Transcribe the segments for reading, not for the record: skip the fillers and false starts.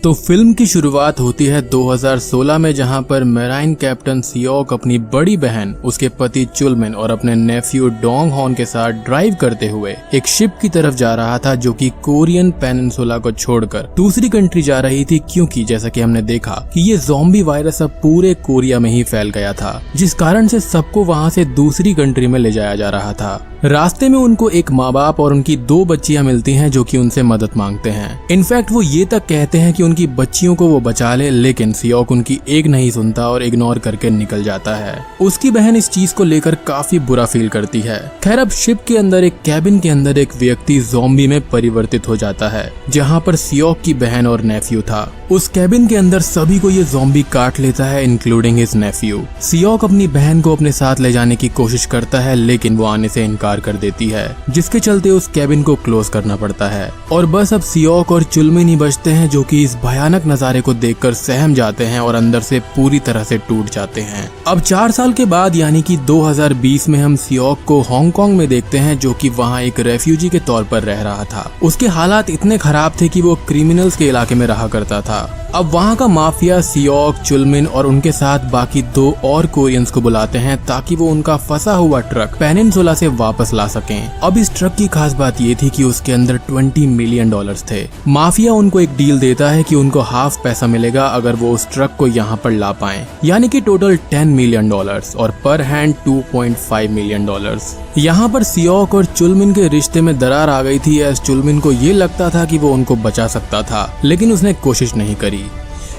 तो फिल्म की शुरुआत होती है 2016 में, जहां पर मेराइन कैप्टन सियोक अपनी बड़ी बहन, उसके पति चुलमिन और अपने नेफ्यू डोंग हॉन के साथ ड्राइव करते हुए एक शिप की तरफ जा रहा था जो कि कोरियन पेनिनसुला को छोड़कर दूसरी कंट्री जा रही थी, क्योंकि जैसा कि हमने देखा कि ये ज़ॉम्बी वायरस अब पूरे कोरिया में ही फैल गया था, जिस कारण से सबको वहां से दूसरी कंट्री में ले जाया जा रहा था। रास्ते में उनको एक माँ बाप और उनकी 2 बच्चियां मिलती हैं जो कि उनसे मदद मांगते हैं। इनफैक्ट वो ये तक कहते हैं कि उनकी बच्चियों को वो बचा ले, लेकिन सियोक उनकी एक नहीं सुनता और इग्नोर करके निकल जाता है। उसकी बहन इस चीज को लेकर काफी बुरा फील करती है। खैर, अब शिप के अंदर एक कैबिन के अंदर एक व्यक्ति ज़ॉम्बी में परिवर्तित हो जाता है, जहाँ पर सियोक की बहन और नेफ्यू था। उस कैबिन के अंदर सभी को ये ज़ॉम्बी काट लेता है, इंक्लूडिंग हिज नेफ्यू। सियोक अपनी बहन को अपने साथ ले जाने की कोशिश करता है, लेकिन वो आने से इनकार कर देती है, जिसके चलते उस कैबिन को क्लोज करना पड़ता है। और बस अब सियोक और चुलमिन ही बचते हैं, जो कि इस भयानक नजारे को देखकर सहम जाते हैं और अंदर से पूरी तरह से टूट जाते हैं। अब 4 साल के बाद यानी कि 2020 में हम सियोक को हांगकांग में देखते हैं, जो कि वहाँ एक रेफ्यूजी के तौर पर रह रहा था। उसके हालात इतने खराब थे कि वो क्रिमिनल्स के इलाके में रहा करता था। अब वहाँ का माफिया सियोक, चुलमिन और उनके साथ बाकी 2 और कोरियंस को बुलाते हैं ताकि वो उनका फंसा हुआ ट्रक पेनिनसुला से वापस ला सकें। अब इस ट्रक की खास बात ये थी कि उसके अंदर $20 मिलियन थे। माफिया उनको एक डील देता है कि उनको हाफ पैसा मिलेगा अगर वो उस ट्रक को यहाँ पर ला पाएं, यानी कि टोटल $10 मिलियन और पर हैंड $2.5 मिलियन। यहाँ पर सियोक और चुलमिन के रिश्ते में दरार आ गई थी, एज चुलमिन को ये लगता था कि वो उनको बचा सकता था, लेकिन उसने कोशिश नहीं करी।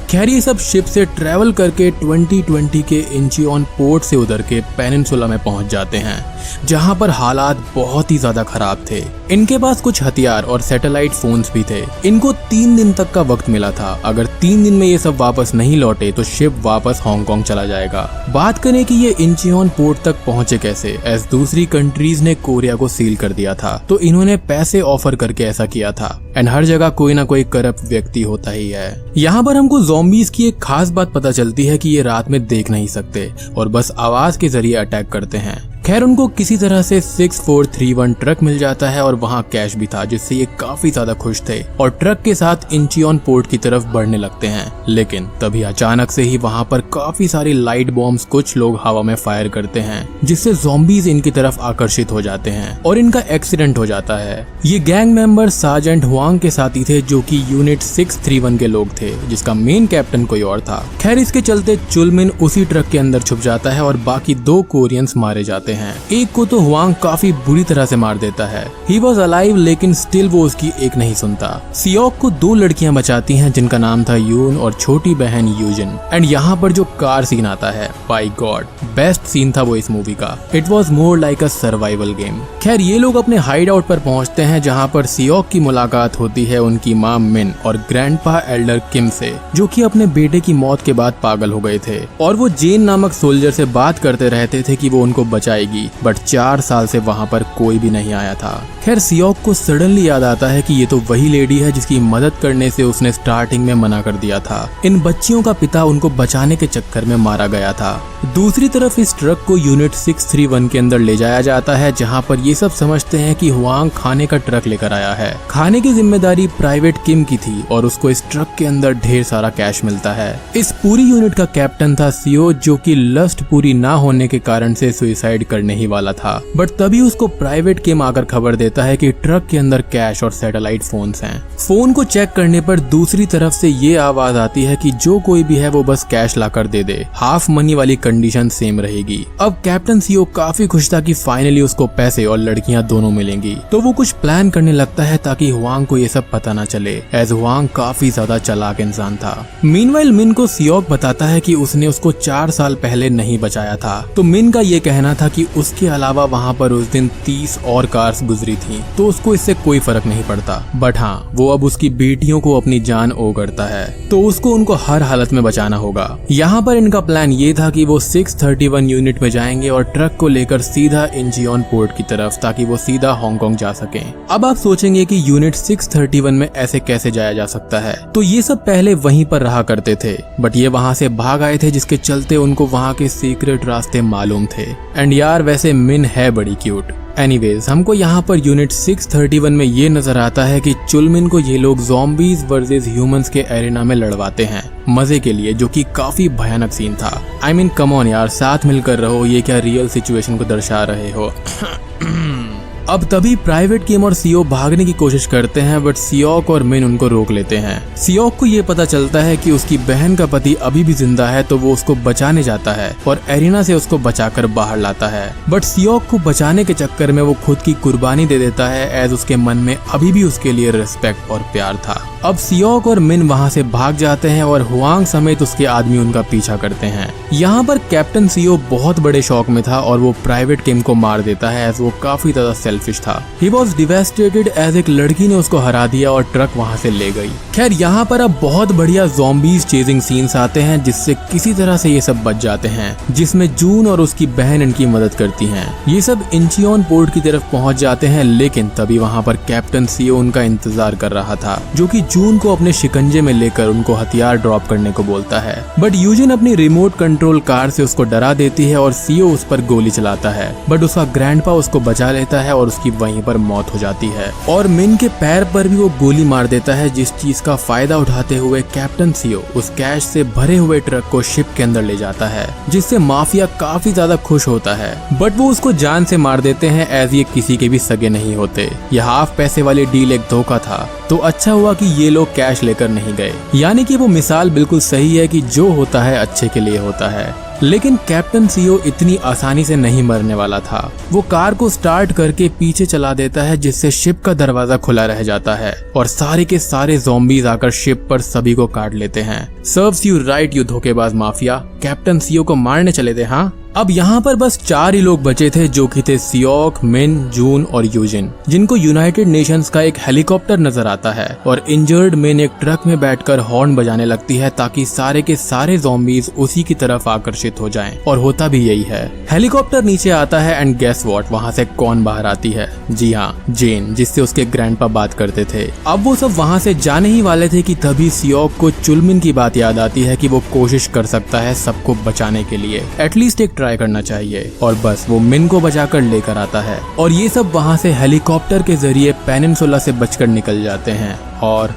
खैर, ये सब शिप से ट्रैवल करके 2020 के इंचियोन पोर्ट से उतर के पेनिनसुला में पहुंच जाते हैं, जहां पर हालात बहुत ही ज्यादा खराब थे। इनके पास कुछ हथियार और सैटेलाइट फोन्स भी थे। इनको 3 दिन तक का वक्त मिला था। अगर 3 दिन में ये सब वापस नहीं लौटे तो शिप वापस हांगकांग चला जाएगा। बात करें कि ये इंचियोन पोर्ट तक पहुंचे कैसे, एज दूसरी कंट्रीज ने कोरिया को सील कर दिया था, तो इन्होंने पैसे ऑफर करके ऐसा किया था। एंड हर जगह कोई ना कोई करप्ट व्यक्ति होता ही है। यहाँ पर हमको ज़ॉम्बीज की एक खास बात पता चलती है कि ये रात में देख नहीं सकते और बस आवाज के जरिए अटैक करते हैं। खैर, उनको किसी तरह से 6431 ट्रक मिल जाता है और वहाँ कैश भी था, जिससे ये काफी ज्यादा खुश थे और ट्रक के साथ इंचियोन पोर्ट की तरफ बढ़ने लगते हैं। लेकिन तभी अचानक से ही वहाँ पर काफी सारी लाइट बॉम्ब्स कुछ लोग हवा में फायर करते हैं, जिससे ज़ॉम्बीज इनकी तरफ आकर्षित हो जाते हैं और इनका एक्सीडेंट हो जाता है। ये गैंग मेंबर सार्जेंट हुआंग के साथी थे, जो कि यूनिट 631 के लोग थे, जिसका मेन कैप्टन कोई और था। खैर, इसके चलते चुलमिन उसी ट्रक के अंदर छुप जाता है और बाकी 2 कोरियंस मारे जाते हैं। एक को तो हुआंग काफी बुरी तरह से मार देता है। ही वॉज अलाइव, लेकिन स्टिल वो उसकी एक नहीं सुनता। सियोक को 2 लड़कियां बचाती हैं, जिनका नाम था यून और छोटी बहन यूजिन। एंड यहाँ पर जो कार सीन आता है, बाय गॉड, बेस्ट सीन था वो इस मूवी का। It was more like a survival game. खैर, ये लोग अपने हाइड आउट पर पहुंचते हैं, जहाँ पर सियोक की मुलाकात होती है उनकी माँ मिन और ग्रैंडपा एल्डर किम से, जो कि अपने बेटे की मौत के बाद पागल हो गए थे। और वो जेन नामक सोल्जर से बात करते रहते थे कि वो उनको बचाएगी, बट 4 साल से वहाँ पर कोई भी नहीं आया था। खैर, सियोक को सडनली याद आता है कि ये तो वही लेडी है जिसकी मदद करने से उसने स्टार्टिंग में मना कर दिया था। इन बच्चियों का पिता उनको बचाने के चक्कर में मारा गया था। दूसरी तरफ इस ट्रक को यूनिट 631 के अंदर ले जाया जाता है, जहाँ पर ये सब समझते हैं कि हुआंग खाने का ट्रक लेकर आया है। खाने की जिम्मेदारी प्राइवेट किम की थी और उसको इस ट्रक के अंदर ढेर सारा कैश मिलता है। इस पूरी यूनिट का कैप्टन था सियो, जो कि लस्ट पूरी ना होने के कारण से सुसाइड करने ही वाला था। बट तभी उसको प्राइवेट किम आकर खबर देता है कि ट्रक के अंदर कैश और सैटेलाइट फोन्स हैं। फोन को चेक करने पर दूसरी तरफ से ये आवाज आती है कि जो कोई भी है वो बस कैश लाकर दे दे, हाफ मनी वाली कंडीशन सेम रहेगी। अब कैप्टन सीओ काफी खुश था कि फाइनली उसको पैसे और लड़कियां दोनों मिलेंगी, तो वो कुछ प्लान करने लगता है ताकि हुआंग को ये सब पता न चले, एज हुआंग काफी ज्यादा चालाक इंसान था। मीनवाइल मिन को सियोक बताता है कि उसने उसको 4 साल पहले नहीं बचाया था, तो मिन का ये कहना था कि उसके अलावा वहाँ पर उस दिन 30 और कार्स गुजरी थी, तो उसको इससे कोई फर्क नहीं पड़ता। बट हाँ, वो अब उसकी बेटियों को अपनी जान ओ करता है, तो उसको उनको हर हालत में बचाना होगा। यहाँ पर इनका प्लान ये था कि वो 631 यूनिट में जाएंगे और ट्रक को लेकर सीधा इंचियोन पोर्ट की तरफ, ताकि वो सीधा हांगकांग जा सकें। अब आप सोचेंगे कि यूनिट 631 में ऐसे कैसे जाया जा सकता है, तो ये सब पहले वहीं पर रहा करते थे, बट ये वहाँ से भाग आए थे, जिसके चलते उनको वहाँ के सीक्रेट रास्ते मालूम थे। एंड यार वैसे मिन है बड़ी क्यूट, एनीवेज, हमको यहाँ पर यूनिट 631 में ये नजर आता है कि चुलमिन को ये लोग ज़ॉम्बीज वर्सेस ह्यूमंस के एरिना में लड़वाते हैं मजे के लिए, जो कि काफी भयानक सीन था। आई मीन कम ऑन यार, साथ मिलकर रहो, ये क्या रियल सिचुएशन को दर्शा रहे हो। अब तभी प्राइवेट किम और सियोक भागने की कोशिश करते हैं, बट सियोक और मिन उनको रोक लेते हैं। सियोक को ये पता चलता है कि उसकी बहन का पति अभी भी जिंदा है, तो वो उसको बचाने जाता है और एरिना से उसको बचाकर बाहर लाता है। बट सियोक को बचाने के चक्कर में वो खुद की कुर्बानी दे देता है, एज उसके मन में अभी भी उसके लिए रिस्पेक्ट और प्यार था। अब सियोक और मिन वहाँ से भाग जाते हैं और हुआंग समेत उसके आदमी उनका पीछा करते हैं। यहाँ पर कैप्टन सीओ बहुत बड़े शौक में था और वो प्राइवेट किम को मार देता है, एज वो काफी ज्यादा सेल्फिश था। ही वॉज डिवेस्टेटेड एज एक लड़की ने उसको हरा दिया और ट्रक वहाँ से ले गई। खैर यहाँ पर अब बहुत बढ़िया ज़ॉम्बीज चेजिंग सीन्स आते हैं, जिससे किसी तरह से ये सब बच जाते हैं, जिसमें जून और उसकी बहन इनकी मदद करती हैं। ये सब इंचियोन पोर्ट की तरफ पहुँच जाते हैं, लेकिन तभी वहाँ पर कैप्टन सीओ उनका इंतजार कर रहा था, जो कि जून को अपने शिकंजे में लेकर उनको हथियार ड्रॉप करने को बोलता है। बट यूजिन अपनी रिमोट कंट्रोल कार से उसको डरा देती है और सीओ उस पर गोली चलाता है, बट उसका ग्रैंडपा उसको बचा लेता है और उसकी वहीं पर मौत हो जाती है। और मिन के पैर पर भी वो गोली मार देता है, जिस चीज का फायदा उठाते हुए कैप्टन सीओ उस कैश से भरे हुए ट्रक को शिप के अंदर ले जाता है, जिससे माफिया काफी ज्यादा खुश होता है। बट वो उसको जान से मार देते हैं, एज ये किसी के भी सगे नहीं होते। यह हाफ पैसे वाली डील एक धोखा था, तो अच्छा हुआ कि ये लोग कैश लेकर नहीं गए। यानी कि वो मिसाल बिल्कुल सही है कि जो होता है अच्छे के लिए होता है। लेकिन कैप्टन सीओ इतनी आसानी से नहीं मरने वाला था। वो कार को स्टार्ट करके पीछे चला देता है, जिससे शिप का दरवाजा खुला रह जाता है और सारे के सारे ज़ॉम्बीज आकर शिप पर सभी को काट लेते हैं। सर्व्स यू राइट यू धोखेबाज माफिया, कैप्टन सीओ को मारने चले थे हाँ। अब यहाँ पर बस 4 ही लोग बचे थे, जो कि थे सियोक, मिन, जून और यूजिन, जिनको यूनाइटेड नेशंस का एक हेलीकॉप्टर नजर आता है। और इंजर्ड मिन एक ट्रक में बैठकर हॉर्न बजाने लगती है, ताकि सारे के सारे ज़ॉम्बीज उसी की तरफ आकर्षित हो जाएं। और होता भी यही है। हेलीकॉप्टर नीचे आता है एंड गेस व्हाट, वहाँ से कौन बाहर आती है? जी हाँ, जेन, जिससे उसके ग्रैंडपा बात करते थे। अब वो सब वहाँ से जाने ही वाले थे कि तभी सियोक को चुलमिन की बात याद आती है कि वो कोशिश कर सकता है सबको बचाने के लिए, एटलीस्ट एक ट्राई करना चाहिए। और बस वो मिन को बचाकर लेकर आता है और ये सब वहाँ से हेलीकॉप्टर के जरिए पेनिनसुला से बचकर निकल जाते हैं और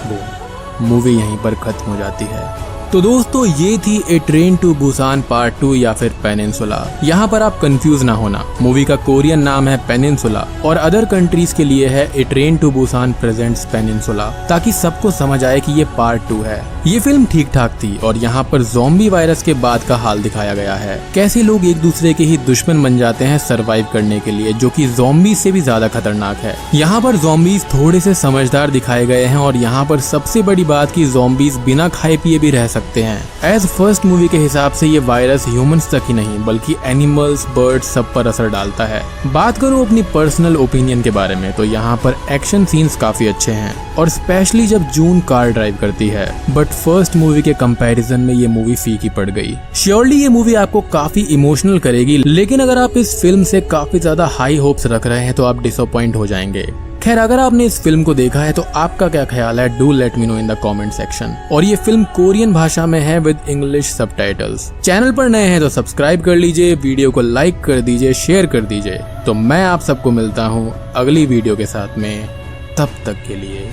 वो मूवी यहीं पर खत्म हो जाती है। तो दोस्तों ये थी ए ट्रेन टू बुसान पार्ट 2 या फिर पेनिनसुला। यहाँ पर आप कंफ्यूज ना होना, मूवी का कोरियन नाम है पेनिनसुला और अदर कंट्रीज के लिए है a train to Busan presents peninsula, ताकि सबको समझ आए कि ये पार्ट 2 है। ये फिल्म ठीक ठाक थी और यहाँ पर ज़ॉम्बी वायरस के बाद का हाल दिखाया गया है, कैसे लोग एक दूसरे के ही दुश्मन बन जाते हैं सरवाइव करने के लिए, जो कि ज़ॉम्बी से भी ज्यादा खतरनाक है। यहाँ पर ज़ॉम्बीज थोड़े से समझदार दिखाए गए हैं और यहाँ पर सबसे बड़ी बात की ज़ॉम्बीज बिना खाए पिए भी रह सकते हैं। एज फर्स्ट मूवी के हिसाब से ये वायरस ह्यूमंस तक ही नहीं बल्कि एनिमल्स, बर्ड्स सब पर असर डालता है। बात करूँ अपनी पर्सनल ओपिनियन के बारे में तो यहाँ पर एक्शन सीन्स काफी अच्छे हैं और स्पेशली जब जून कार ड्राइव करती है। बट फर्स्ट मूवी के कंपैरिजन में ये मूवी फीकी पड़ गई। श्योरली ये मूवी आपको काफी इमोशनल करेगी, लेकिन अगर आप इस फिल्म से काफी ज्यादा हाई होप्स रख रहे हैं तो आप डिसअपॉइंट हो जाएंगे। खैर अगर आपने इस फिल्म को देखा है तो आपका क्या ख्याल है, do let me know in the comment section. और ये फिल्म कोरियन भाषा में है विद इंग्लिश सबटाइटल्स। चैनल पर नए हैं तो सब्सक्राइब कर लीजिए, वीडियो को लाइक कर दीजिए, शेयर कर दीजिए। तो मैं आप सबको मिलता हूँ अगली वीडियो के साथ में, तब तक के लिए